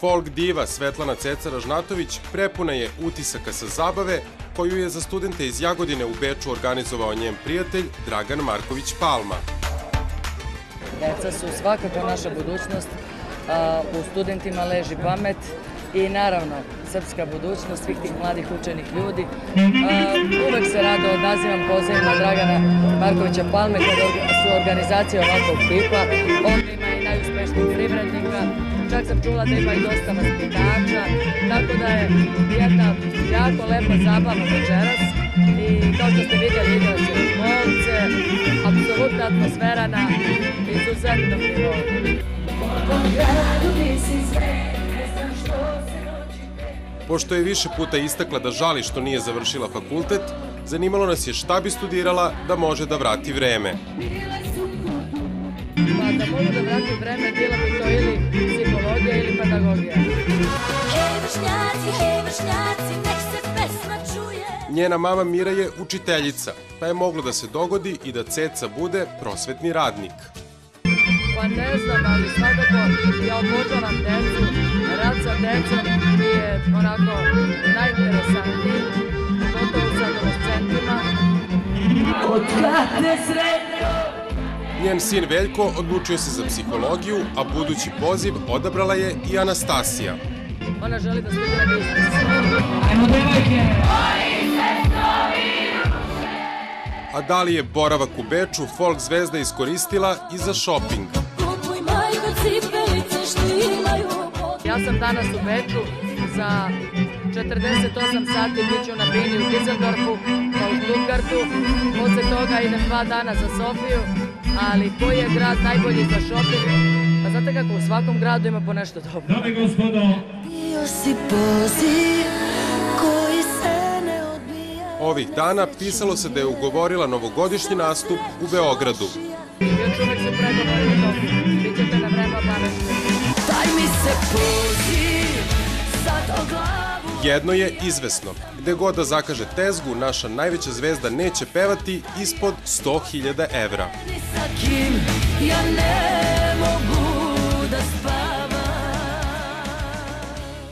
Folk diva Svetlana Ceca-Ražnatović prepuna je utisaka sa zabave koju je za studente iz Jagodine u Beču organizovao njen prijatelj Dragan Marković Palma. Deca su svakako naša budućnost, u studentima leži pamet i naravno srpska budućnost svih tih mladih učenih ljudi. Uvek se rado odazivam pozivima Dragana Markovića Palme kada su organizacije ovakvog tipa. On ima i najuspešnijih privrednika, čak sam čula da ima i dosta vaspitača, tako da je jedna jako lepa zabava večeras i kao što ste vidjeli igra se u Molce, apsolutna atmosfera na izuzetnom nivou. Pošto je više puta istakla da žali što nije završila fakultet, zanimalo nas je šta bi studirala da može da vrati vreme. Pa da mogu da vratim vreme, bila bi to ili psihologija ili pedagogija. Njena mama Mira je učiteljica, pa je moglo da se dogodi i da Ceca bude prosvetni radnik. Pa ne znam, ali svakako ja obožavam decu, rad sa decom mi je onako najinteresantniji, pogotovo sa adolescentima. Njen sin Veljko odlučio se za psihologiju, a budući poziv odabrala je i Anastasija. Ona želi da studira biznis. Ajmo devojke! A da li je boravak u Beču folk zvezda iskoristila i za šoping? Ja sam danas u Beču, za 48 sati bit ću na bini u Düsseldorfu, pa u Stuttgartu, posle toga idem 2 dana za Sofiju, ali koji je grad najbolji za šoping? Pa znate kako, u svakom gradu ima po nešto dobro. Dame i gospodo, Ovih dana pisalo se da je ugovorila novogodišnji nastup u Beogradu. Još uvek se pregovori o tomu, bit ćete na vreme obavešteni. Jedno je izvesno, gde god da zakaže tezgu, naša najveća zvezda neće pevati ispod 100.000 evra.